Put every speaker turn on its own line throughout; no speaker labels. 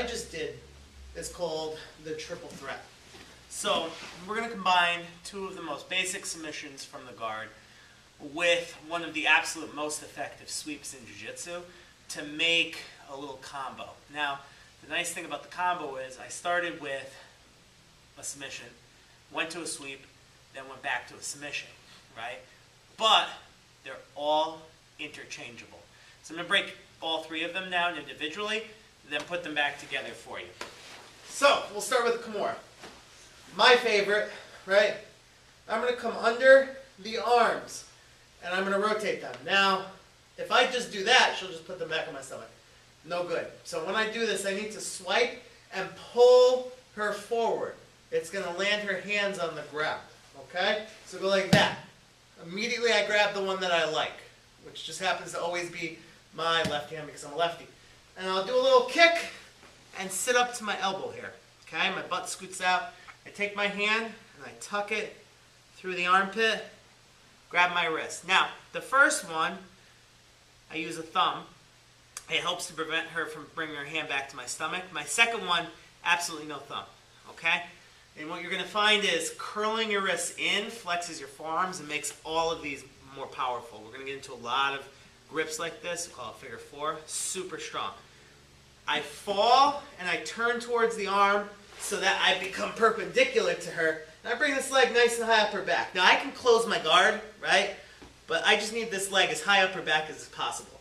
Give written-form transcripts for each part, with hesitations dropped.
just did is called the triple threat. So we're going to combine two of the most basic submissions from the guard with one of the absolute most effective sweeps in jiu-jitsu to make a little combo. Now, the nice thing about the combo is I started with a submission, went to a sweep, then went back to a submission, right? But they're all interchangeable. So I'm going to break all three of them down individually, then put them back together for you. So we'll start with the Kimura. My favorite, right? I'm going to come under the arms and I'm going to rotate them. Now, if I just do that, she'll just put them back on my stomach. No good. So when I do this, I need to swipe and pull her forward. It's going to land her hands on the ground. Okay? So go like that. Immediately I grab the one that I like, which just happens to always be my left hand because I'm a lefty. And I'll do a little kick and sit up to my elbow here. Okay? My butt scoots out. I take my hand and I tuck it through the armpit, grab my wrist. Now, the first one, I use a thumb. It helps to prevent her from bringing her hand back to my stomach. My second one, absolutely no thumb. Okay? And what you're going to find is curling your wrists in flexes your forearms and makes all of these more powerful. We're going to get into a lot of grips like this. We call it figure four. Super strong. I fall and I turn towards the arm so that I become perpendicular to her. And I bring this leg nice and high up her back. Now I can close my guard, right? But I just need this leg as high up her back as possible.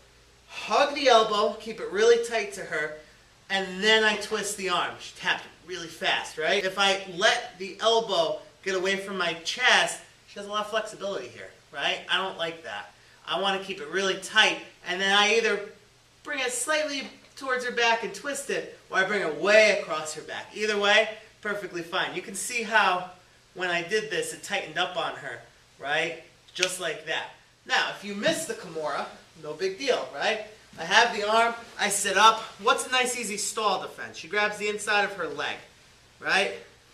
Hug the elbow, keep it really tight to her, and then I twist the arm. She tapped it really fast, right? If I let the elbow get away from my chest, she has a lot of flexibility here, right? I don't like that. I want to keep it really tight, and then I either bring it slightly towards her back and twist it, or I bring it way across her back. Either way, perfectly fine. You can see how when I did this, it tightened up on her, right? Just like that. Now, if you miss the Kimura, no big deal, right? I have the arm, I sit up. What's a nice easy stall defense? She grabs the inside of her leg, right?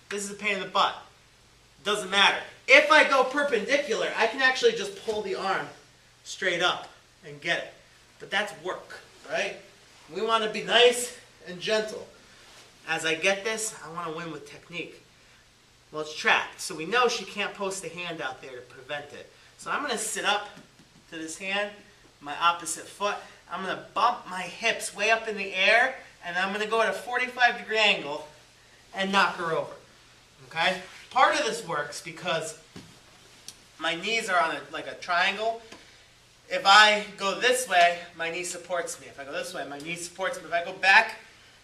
This is a pain in the butt. Doesn't matter. If I go perpendicular, I can actually just pull the arm straight up and get it. But that's work, right? We want to be nice and gentle. As I get this, I want to win with technique. Well, it's trapped, so we know she can't post a hand out there to prevent it. So I'm going to sit up to this hand, my opposite foot. I'm going to bump my hips way up in the air, and I'm going to go at a 45-degree angle and knock her over. Okay? Part of this works because my knees are on like a triangle. If I go this way, my knee supports me. If I go this way, my knee supports me. If I go back,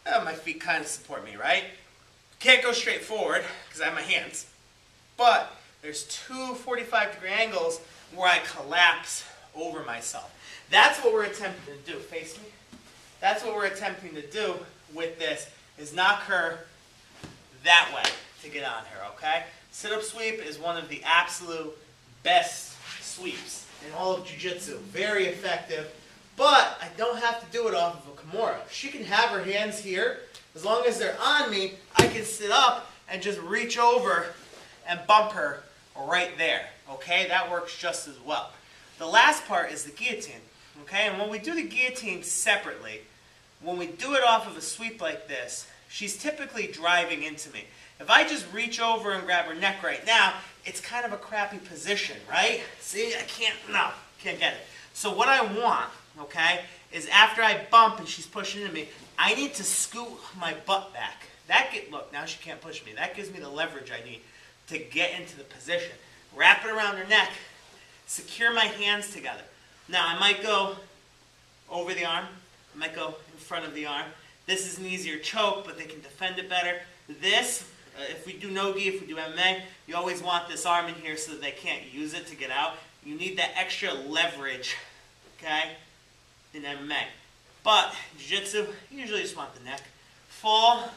my feet kind of support me, right? Can't go straight forward because I have my hands. But there's two 45-degree angles where I collapse over myself. That's what we're attempting to do. Face me. That's what we're attempting to do with this, is knock her that way to get on her, okay? Sit-up sweep is one of the absolute best sweeps in all of jiu-jitsu. Very effective, but I don't have to do it off of a Kimura. She can have her hands here. As long as they're on me, I can sit up and just reach over and bump her right there, okay? That works just as well. The last part is the guillotine, okay? And when we do the guillotine separately, when we do it off of a sweep like this, she's typically driving into me. If I just reach over and grab her neck right now, it's kind of a crappy position, right? See, I can't get it. So what I want, okay, is after I bump and she's pushing into me, I need to scoot my butt back. Look, now she can't push me. That gives me the leverage I need to get into the position. Wrap it around her neck, secure my hands together. Now, I might go over the arm. I might go in front of the arm. This is an easier choke, but they can defend it better. This, if we do no-gi, if we do MMA, you always want this arm in here so that they can't use it to get out. You need that extra leverage, okay, in MMA. But jiu-jitsu, you usually just want the neck. Fall,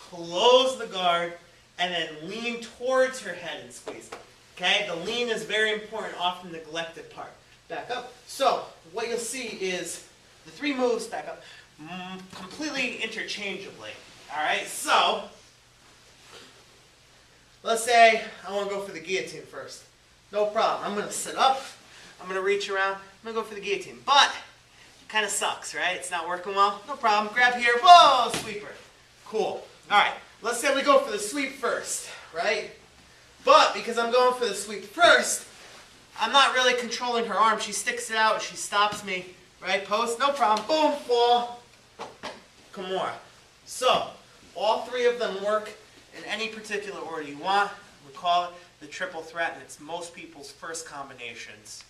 close the guard, and then lean towards her head and squeeze. Okay, the lean is very important, often neglected part. Back up. So, what you'll see is the three moves, back up, completely interchangeably. Alright, so, let's say I want to go for the guillotine first. No problem. I'm going to sit up, I'm going to reach around, I'm going to go for the guillotine. But, it kind of sucks, right? It's not working well. No problem. Grab here, whoa, sweeper. Cool. All right, let's say we go for the sweep first, right? But because I'm going for the sweep first, I'm not really controlling her arm. She sticks it out, she stops me, right? Post, no problem. Boom, fall. Kimura. So, all three of them work in any particular order you want. We call it the triple threat, and it's most people's first combinations.